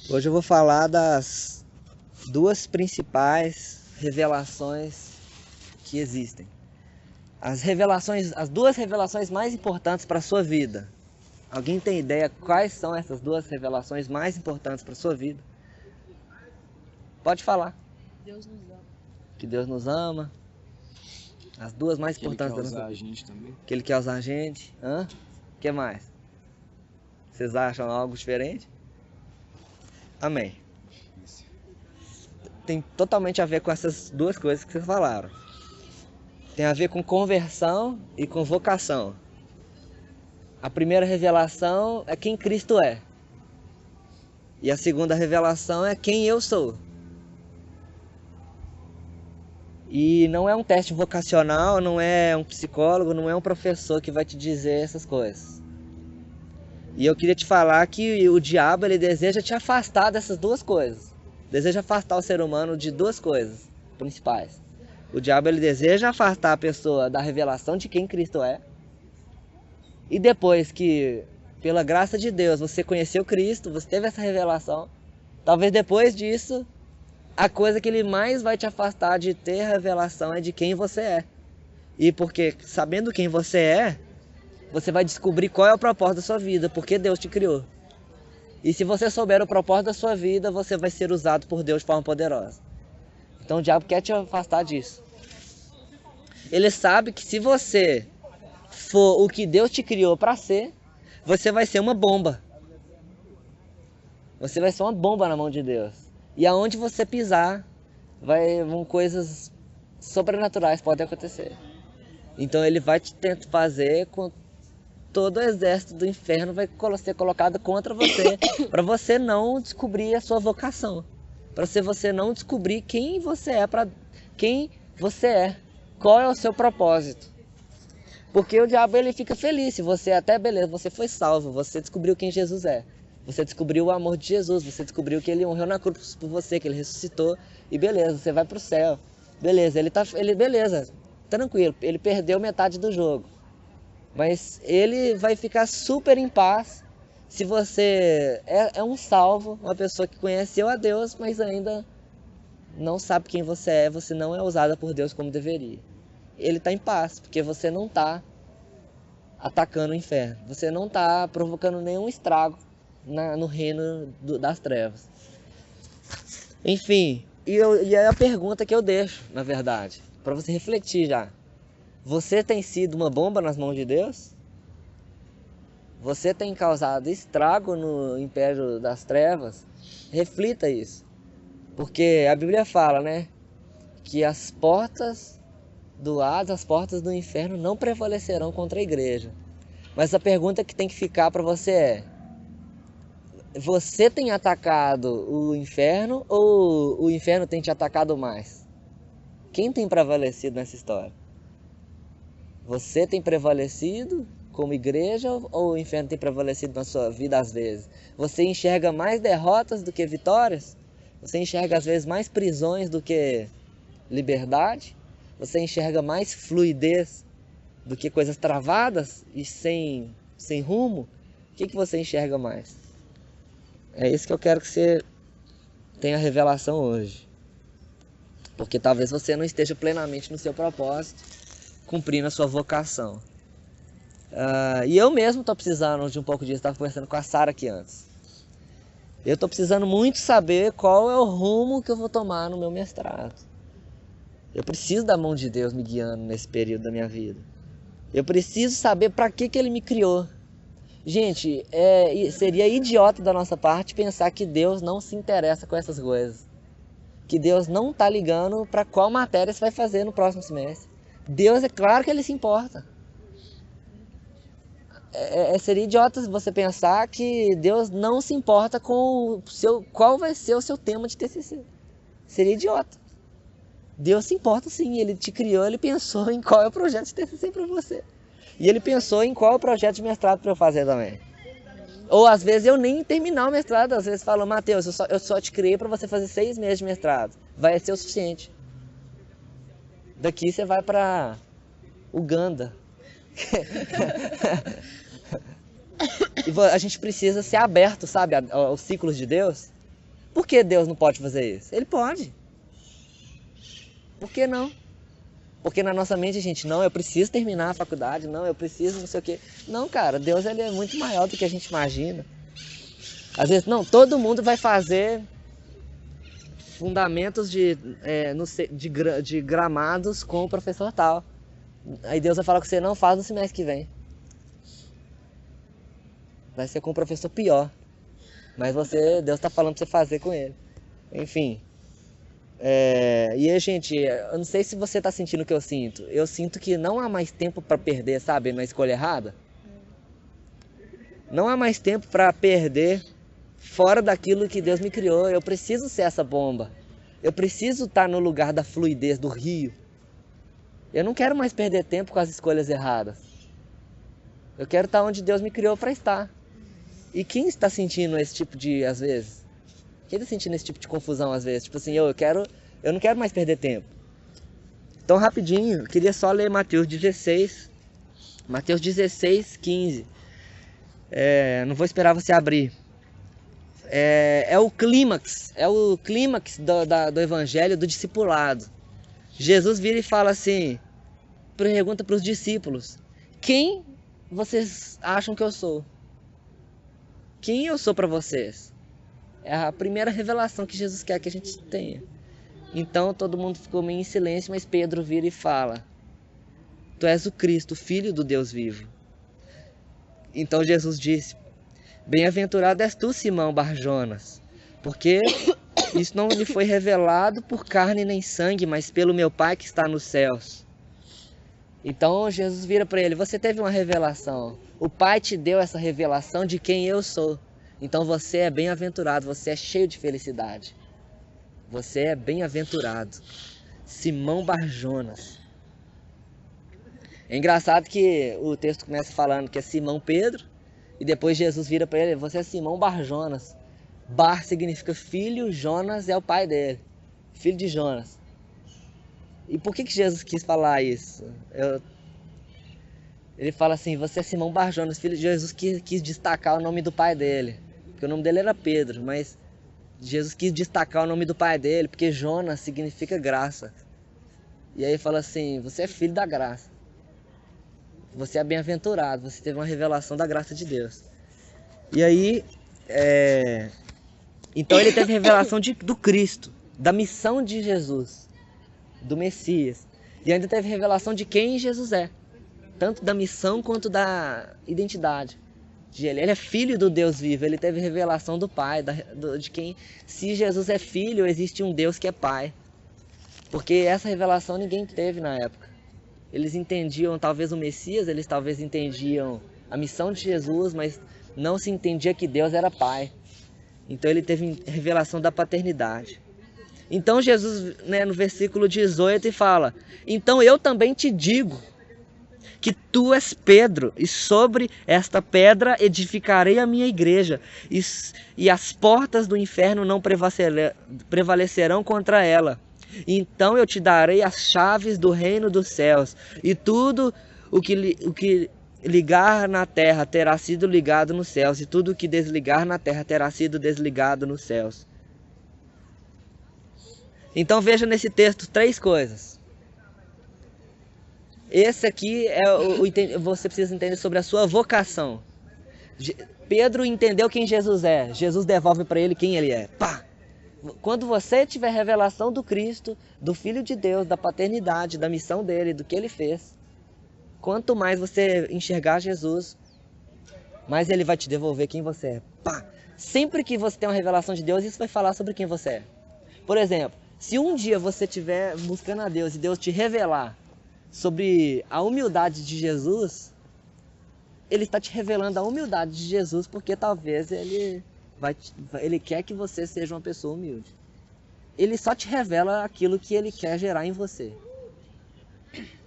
Hoje eu vou falar das duas principais revelações que existem. As duas revelações mais importantes para a sua vida. Alguém tem ideia quais são essas duas revelações mais importantes para a sua vida? Pode falar. Deus nos ama. Que Deus nos ama. As duas mais Que ele importantes quer da usar nossa a vida. gente também. Que Ele quer usar a gente. O que mais? Vocês acham algo diferente? Amém. Isso. Tem totalmente a ver com essas duas coisas que vocês falaram. Tem a ver com conversão e com vocação. A primeira revelação é quem Cristo é. E a segunda revelação é quem eu sou. E não é um teste vocacional, não é um psicólogo, não é um professor que vai te dizer essas coisas. E eu queria te falar que o diabo ele deseja te afastar dessas duas coisas. Deseja afastar o ser humano de duas coisas principais. O diabo ele deseja afastar a pessoa da revelação de quem Cristo é. E depois que, pela graça de Deus, você conheceu Cristo, você teve essa revelação, talvez depois disso, a coisa que ele mais vai te afastar de ter revelação é de quem você é. E porque, sabendo quem você é, você vai descobrir qual é o propósito da sua vida, porque Deus te criou. E se você souber o propósito da sua vida, você vai ser usado por Deus de forma poderosa. Então o diabo quer te afastar disso. Ele sabe que se você for o que Deus te criou para ser, você vai ser uma bomba. Você vai ser uma bomba na mão de Deus. E aonde você pisar, vão coisas sobrenaturais podem acontecer. Então ele vai te tentar fazer com todo o exército do inferno vai ser colocado contra você, para você não descobrir a sua vocação, para você não descobrir quem você é, qual é o seu propósito. Porque o diabo ele fica feliz se você até beleza, você foi salvo, você descobriu quem Jesus é. Você descobriu o amor de Jesus, você descobriu que ele morreu na cruz por você, que ele ressuscitou e beleza, você vai pro céu. Beleza, beleza, tranquilo, ele perdeu metade do jogo. Mas ele vai ficar super em paz se você é um salvo, uma pessoa que conheceu a Deus, mas ainda não sabe quem você é, você não é usada por Deus como deveria. Ele está em paz, porque você não está atacando o inferno, você não está provocando nenhum estrago no reino das trevas. Enfim, e é a pergunta que eu deixo, na verdade, para você refletir já. Você tem sido uma bomba nas mãos de Deus? Você tem causado estrago no império das trevas? Reflita isso. Porque a Bíblia fala, né? Que as portas do Hades, as portas do inferno não prevalecerão contra a igreja. Mas a pergunta que tem que ficar para você é: você tem atacado o inferno ou o inferno tem te atacado mais? Quem tem prevalecido nessa história? Você tem prevalecido como igreja ou o inferno tem prevalecido na sua vida às vezes? Você enxerga mais derrotas do que vitórias? Você enxerga às vezes mais prisões do que liberdade? Você enxerga mais fluidez do que coisas travadas e sem rumo? O que você enxerga mais? É isso que eu quero que você tenha revelação hoje. Porque talvez você não esteja plenamente no seu propósito, cumprindo a sua vocação. E eu mesmo estou precisando de um pouco disso. Estava conversando com a Sara aqui antes. Eu estou precisando muito saber qual é o rumo que eu vou tomar no meu mestrado. Eu preciso da mão de Deus me guiando nesse período da minha vida. Eu preciso saber para que Ele me criou. Gente, seria idiota da nossa parte pensar que Deus não se interessa com essas coisas. Que Deus não está ligando para qual matéria você vai fazer no próximo semestre. Deus, é claro que Ele se importa. Seria idiota você pensar que Deus não se importa com qual vai ser o seu tema de TCC. Seria idiota. Deus se importa sim, Ele te criou, Ele pensou em qual é o projeto de TCC para você. E Ele pensou em qual é o projeto de mestrado para eu fazer também. Ou às vezes eu nem terminar o mestrado, às vezes falam: Mateus, eu só te criei para você fazer 6 meses de mestrado. Vai ser o suficiente. Daqui você vai para Uganda. E a gente precisa ser aberto, sabe, aos ciclos de Deus. Por que Deus não pode fazer isso? Ele pode. Por que não? Porque na nossa mente a gente, não, eu preciso terminar a faculdade, não, eu preciso não sei o quê. Não, cara, Deus ele é muito maior do que a gente imagina. Às vezes, não, todo mundo vai fazer fundamentos de gramados com o professor tal. Aí Deus vai falar com você, não, faz no semestre que vem. Vai ser com o professor pior. Mas Deus está falando para você fazer com ele. Enfim. E aí, gente, eu não sei se você está sentindo o que eu sinto. Eu sinto que não há mais tempo para perder, sabe, na escolha errada. Não há mais tempo para perder fora daquilo que Deus me criou. Eu preciso ser essa bomba. Eu preciso estar no lugar da fluidez do rio. Eu não quero mais perder tempo com as escolhas erradas. Eu quero estar onde Deus me criou para estar. E quem está sentindo esse tipo de, às vezes? Quem está sentindo esse tipo de confusão às vezes? Tipo assim, eu não quero mais perder tempo. Então, rapidinho, eu queria só ler Mateus 16. Mateus 16, 15. Não vou esperar você abrir. É o clímax do evangelho, do discipulado. Jesus vira e fala assim, pergunta para os discípulos, quem vocês acham que eu sou? Quem eu sou para vocês? É a primeira revelação que Jesus quer que a gente tenha. Então todo mundo ficou meio em silêncio, mas Pedro vira e fala, tu és o Cristo, filho do Deus vivo. Então Jesus disse, bem-aventurado és tu, Simão Barjonas, porque isso não lhe foi revelado por carne nem sangue, mas pelo meu Pai que está nos céus. Então Jesus vira para ele, você teve uma revelação. O Pai te deu essa revelação de quem eu sou. Então você é bem-aventurado, você é cheio de felicidade. Você é bem-aventurado. Simão Barjonas. É engraçado que o texto começa falando que é Simão Pedro, e depois Jesus vira para ele, você é Simão Barjonas. Bar significa filho, Jonas é o pai dele. Filho de Jonas. E por que Jesus quis falar isso? Ele fala assim, você é Simão Barjonas, filho de Jesus, quis destacar o nome do pai dele. Porque o nome dele era Pedro, mas Jesus quis destacar o nome do pai dele, porque Jonas significa graça. E aí ele fala assim, você é filho da graça. Você é bem-aventurado, você teve uma revelação da graça de Deus. E aí, então ele teve revelação do Cristo, da missão de Jesus, do Messias. E ainda teve revelação de quem Jesus é, tanto da missão quanto da identidade de ele. Ele é filho do Deus vivo, ele teve revelação do Pai, de quem, se Jesus é filho, existe um Deus que é Pai. Porque essa revelação ninguém teve na época. Eles entendiam talvez o Messias, eles talvez entendiam a missão de Jesus, mas não se entendia que Deus era Pai. Então ele teve revelação da paternidade. Então Jesus, no versículo 18, fala, então eu também te digo que tu és Pedro, e sobre esta pedra edificarei a minha igreja, e as portas do inferno não prevalecerão contra ela. Então eu te darei as chaves do reino dos céus, e tudo o que ligar na terra terá sido ligado nos céus, e tudo o que desligar na terra terá sido desligado nos céus. Então veja nesse texto 3 coisas. Esse aqui você precisa entender sobre a sua vocação. Pedro entendeu quem Jesus é, Jesus devolve para ele quem ele é. Pá! Quando você tiver revelação do Cristo, do Filho de Deus, da paternidade, da missão dele, do que ele fez, quanto mais você enxergar Jesus, mais ele vai te devolver quem você é. Pá! Sempre que você tem uma revelação de Deus, isso vai falar sobre quem você é. Por exemplo, se um dia você estiver buscando a Deus e Deus te revelar sobre a humildade de Jesus, ele está te revelando a humildade de Jesus, porque talvez ele quer que você seja uma pessoa humilde. Ele só te revela aquilo que ele quer gerar em você.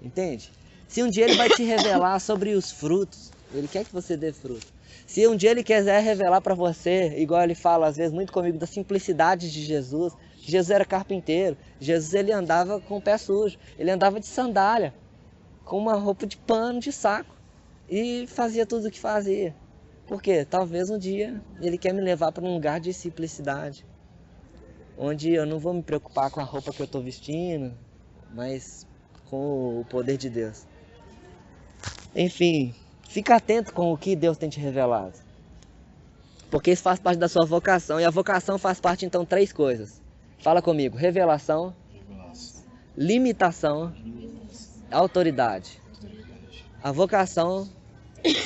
Entende? Se um dia ele vai te revelar sobre os frutos, ele quer que você dê fruto. Se um dia ele quiser revelar para você, igual ele fala às vezes muito comigo, da simplicidade de Jesus, que Jesus era carpinteiro, Jesus ele andava com o pé sujo, ele andava de sandália, com uma roupa de pano, de saco, e fazia tudo o que fazia. Por quê? Talvez um dia ele quer me levar para um lugar de simplicidade. onde eu não vou me preocupar com a roupa que eu estou vestindo, mas com o poder de Deus. Enfim, fica atento com o que Deus tem te revelado, porque isso faz parte da sua vocação, e a vocação faz parte, então, 3 coisas. Fala comigo: revelação, limitação, autoridade. A vocação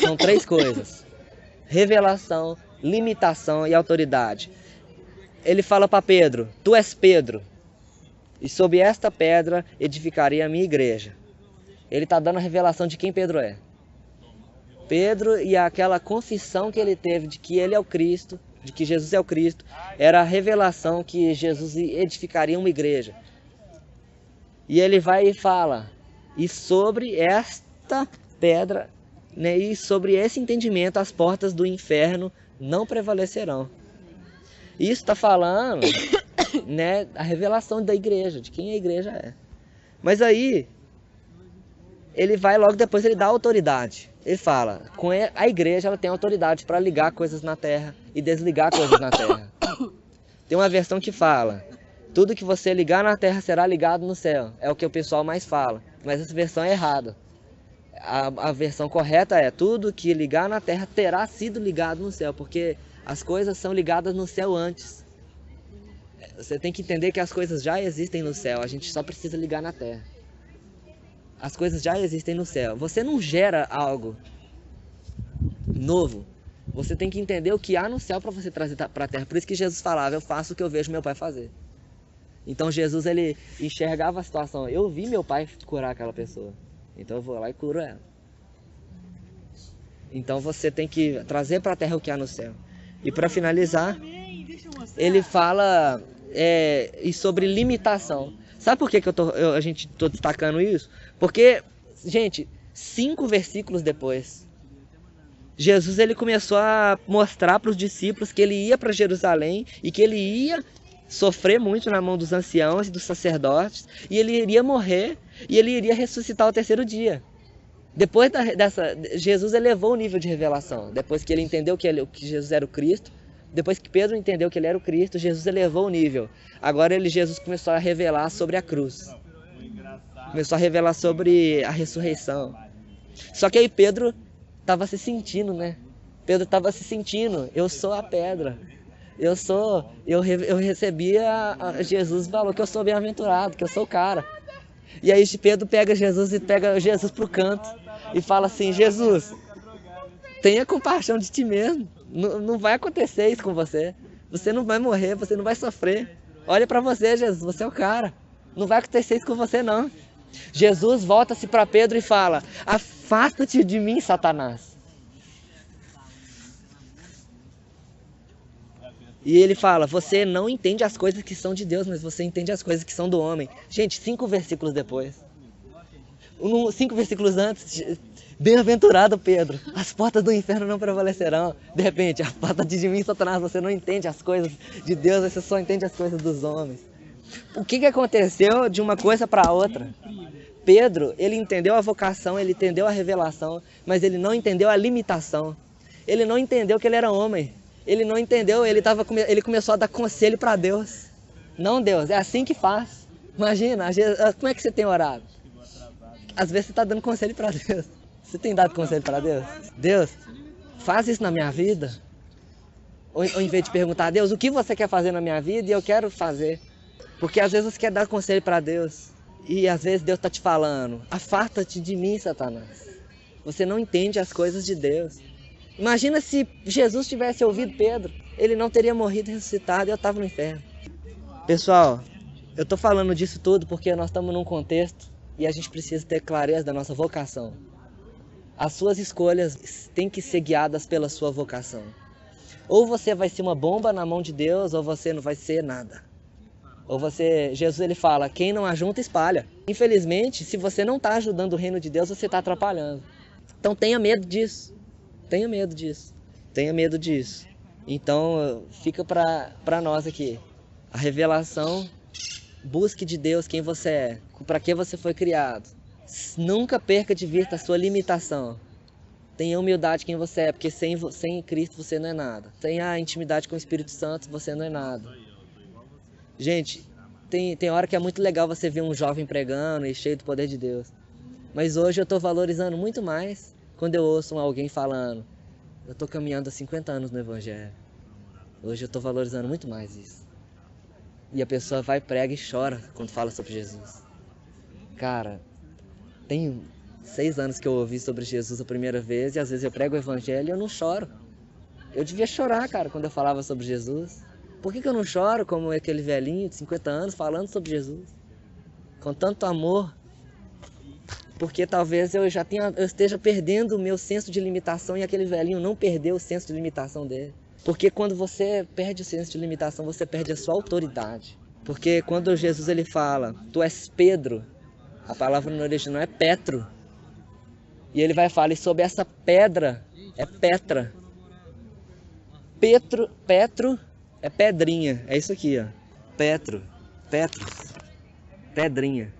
são 3 coisas: revelação, limitação e autoridade. Ele fala para Pedro: tu és Pedro, e sobre esta pedra edificarei a minha igreja. Ele está dando a revelação de quem Pedro é. Pedro, e aquela confissão que ele teve de que ele é o Cristo, de que Jesus é o Cristo, era a revelação que Jesus edificaria uma igreja. E ele vai e fala: e sobre esta pedra, né, e sobre esse entendimento, as portas do inferno não prevalecerão. Isso está falando, né, a revelação da igreja, de quem a igreja é. Mas aí, ele vai logo depois, ele dá autoridade. Ele fala: com a igreja ela tem autoridade para ligar coisas na terra e desligar coisas na terra. Tem uma versão que fala: tudo que você ligar na terra será ligado no céu. É o que o pessoal mais fala, mas essa versão é errada. A versão correta é: tudo que ligar na terra terá sido ligado no céu, porque as coisas são ligadas no céu antes. Você tem que entender que as coisas já existem no céu, a gente só precisa ligar na terra. As coisas já existem no céu. Você não gera algo novo. Você tem que entender o que há no céu para você trazer para a terra. Por isso que Jesus falava: eu faço o que eu vejo meu pai fazer. Então Jesus, ele enxergava a situação: eu vi meu pai curar aquela pessoa, então eu vou lá e curo ela. Então você tem que trazer para a terra o que há no céu. E para finalizar, ele fala e sobre limitação. Sabe por que a gente tô destacando isso? Porque, gente, 5 versículos depois, Jesus, ele começou a mostrar para os discípulos que ele ia para Jerusalém e que ele ia sofrer muito na mão dos anciãos e dos sacerdotes, e ele iria morrer e ele iria ressuscitar ao 3º dia. Depois Jesus elevou o nível de revelação. Depois que ele entendeu que Jesus era o Cristo, depois que Pedro entendeu que ele era o Cristo, Jesus elevou o nível. Agora Jesus começou a revelar sobre a cruz. Começou a revelar sobre a ressurreição. Só que aí Pedro estava se sentindo, né? Pedro estava se sentindo: eu sou a pedra. Eu recebi Jesus falou que eu sou bem-aventurado, que eu sou o cara. E aí Pedro pega Jesus pro canto e fala assim: Jesus, tenha compaixão de ti mesmo. Não vai acontecer isso com você. Você não vai morrer, você não vai sofrer. Olha para você, Jesus, você é o cara. Não vai acontecer isso com você, não. Jesus volta-se para Pedro e fala: afasta-te de mim, Satanás. E ele fala: você não entende as coisas que são de Deus, mas você entende as coisas que são do homem. Gente, 5 versículos depois. 5 versículos antes: bem-aventurado Pedro, as portas do inferno não prevalecerão. De repente: afasta-te de mim, Satanás, você não entende as coisas de Deus, você só entende as coisas dos homens. O que aconteceu de uma coisa para a outra? Pedro, ele entendeu a vocação, ele entendeu a revelação, mas ele não entendeu a limitação. Ele não entendeu que ele era homem. Ele não entendeu, ele começou a dar conselho para Deus. Não, Deus, é assim que faz. Imagina, como é que você tem orado? Às vezes você está dando conselho para Deus. Você tem dado conselho para Deus? Deus, faz isso na minha vida. Ou em vez de perguntar: Deus, o que você quer fazer na minha vida? E eu quero fazer. Porque às vezes você quer dar conselho para Deus. E às vezes Deus está te falando: afasta-te de mim, Satanás. Você não entende as coisas de Deus. Imagina se Jesus tivesse ouvido Pedro. Ele não teria morrido e ressuscitado e eu estava no inferno. Pessoal, eu estou falando disso tudo porque nós estamos num contexto e a gente precisa ter clareza da nossa vocação. As suas escolhas têm que ser guiadas pela sua vocação. Ou você vai ser uma bomba na mão de Deus, ou você não vai ser nada. Ou Jesus, ele fala: quem não ajunta, espalha. Infelizmente, se você não está ajudando o reino de Deus, você está atrapalhando. Então tenha medo disso. Tenha medo disso. Tenha medo disso. Então fica para nós aqui a revelação. Busque de Deus quem você é, para que você foi criado. Nunca perca de vista a sua limitação. Tenha humildade quem você é, porque sem Cristo você não é nada. Sem a intimidade com o Espírito Santo você não é nada. Gente, tem hora que é muito legal você ver um jovem pregando e cheio do poder de Deus. Mas hoje eu estou valorizando muito mais quando eu ouço alguém falando: eu estou caminhando há 50 anos no Evangelho. Hoje eu estou valorizando muito mais isso. E a pessoa vai, prega e chora quando fala sobre Jesus. Cara, tem 6 anos que eu ouvi sobre Jesus a primeira vez e às vezes eu prego o Evangelho e eu não choro. Eu devia chorar, cara, quando eu falava sobre Jesus. Por que eu não choro como aquele velhinho de 50 anos falando sobre Jesus? Com tanto amor. Porque talvez eu esteja perdendo o meu senso de limitação e aquele velhinho não perdeu o senso de limitação dele. Porque quando você perde o senso de limitação, você perde a sua autoridade. Porque quando Jesus ele fala, tu és Pedro, a palavra no original é Petro. E ele vai falar, e sobre essa pedra é Petra. Petro é pedrinha, é isso aqui, ó. Petros, pedrinha.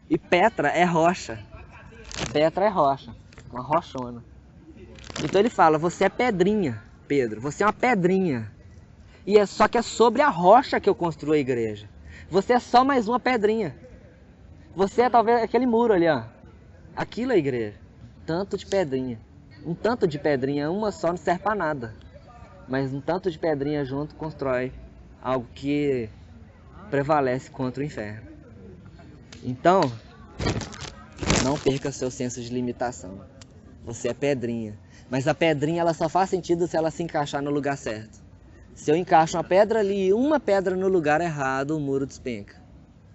E Petra é rocha. Petra é rocha, uma rochona. Então ele fala, você é pedrinha, Pedro, você é uma pedrinha. E só que é sobre a rocha que eu construo a igreja. Você é só mais uma pedrinha. Você é talvez aquele muro ali, ó. Aquilo é a igreja. Tanto de pedrinha. Um tanto de pedrinha, uma só não serve para nada. Mas um tanto de pedrinha junto constrói algo que prevalece contra o inferno. Então, não perca seu senso de limitação. Você é pedrinha. Mas a pedrinha ela só faz sentido se ela se encaixar no lugar certo. Se eu encaixo uma pedra ali e uma pedra no lugar errado, o muro despenca.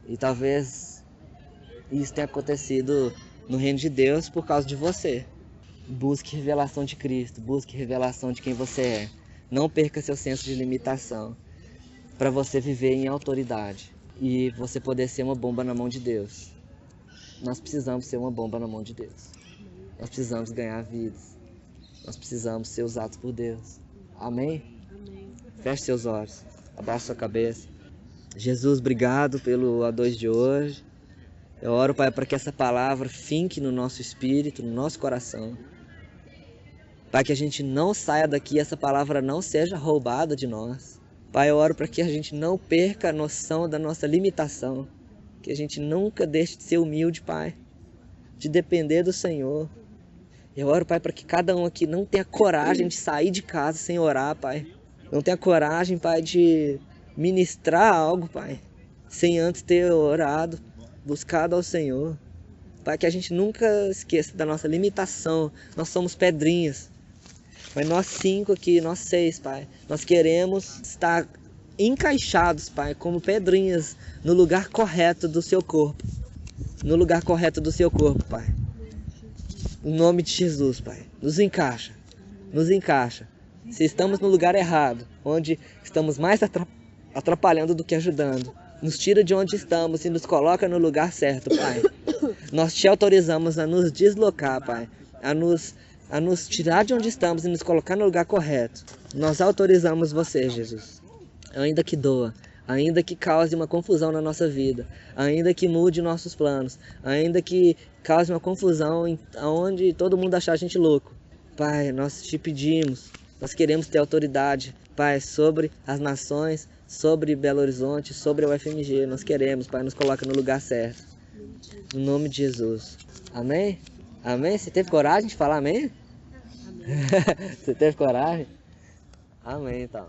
E talvez isso tenha acontecido no reino de Deus por causa de você. Busque revelação de Cristo, busque revelação de quem você é. Não perca seu senso de limitação para você viver em autoridade e você poder ser uma bomba na mão de Deus. Nós precisamos ser uma bomba na mão de Deus. Nós precisamos ganhar vidas. Nós precisamos ser usados por Deus. Amém? Amém. Feche seus olhos. Abaixe sua cabeça. Jesus, obrigado pelo A2 de hoje. Eu oro, Pai, para que essa palavra finque no nosso espírito, no nosso coração. Pai, que a gente não saia daqui e essa palavra não seja roubada de nós. Pai, eu oro para que a gente não perca a noção da nossa limitação. Que a gente nunca deixe de ser humilde, Pai. De depender do Senhor. Eu oro, Pai, para que cada um aqui não tenha coragem de sair de casa sem orar, Pai. Não tenha coragem, Pai, de ministrar algo, Pai, sem antes ter orado, buscado ao Senhor. Pai, que a gente nunca esqueça da nossa limitação. Nós somos pedrinhas. Mas nós 5 aqui, nós 6, Pai, nós queremos estar encaixados, Pai, como pedrinhas no lugar correto do seu corpo. No lugar correto do seu corpo, Pai. Em nome de Jesus, Pai. Nos encaixa. Nos encaixa. Se estamos no lugar errado, onde estamos mais atrapalhando do que ajudando, nos tira de onde estamos e nos coloca no lugar certo, Pai. Nós te autorizamos a nos deslocar, Pai. A nos tirar de onde estamos e nos colocar no lugar correto. Nós autorizamos você, Jesus. Ainda que doa, ainda que cause uma confusão na nossa vida, ainda que mude nossos planos, ainda que cause uma confusão onde todo mundo achar a gente louco. Pai, nós te pedimos, nós queremos ter autoridade, Pai, sobre as nações, sobre Belo Horizonte, sobre o UFMG. Nós queremos, Pai, nos coloca no lugar certo. No nome de Jesus. Amém? Amém? Você teve coragem de falar amém? Você teve coragem? Amém, então.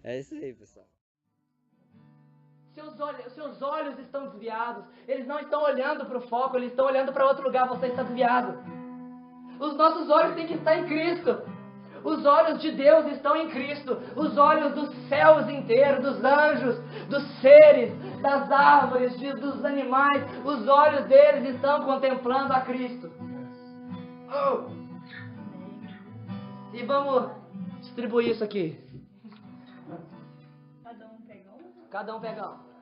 É isso aí, pessoal. Seus olhos estão desviados. Eles não estão olhando para o foco, eles estão olhando para outro lugar. Você está desviado. Os nossos olhos têm que estar em Cristo. Os olhos de Deus estão em Cristo. Os olhos dos céus inteiros, dos anjos, dos seres, das árvores, dos animais. Os olhos deles estão contemplando a Cristo. Oh. E vamos distribuir isso aqui. Cada um pega um? Cada um pega um.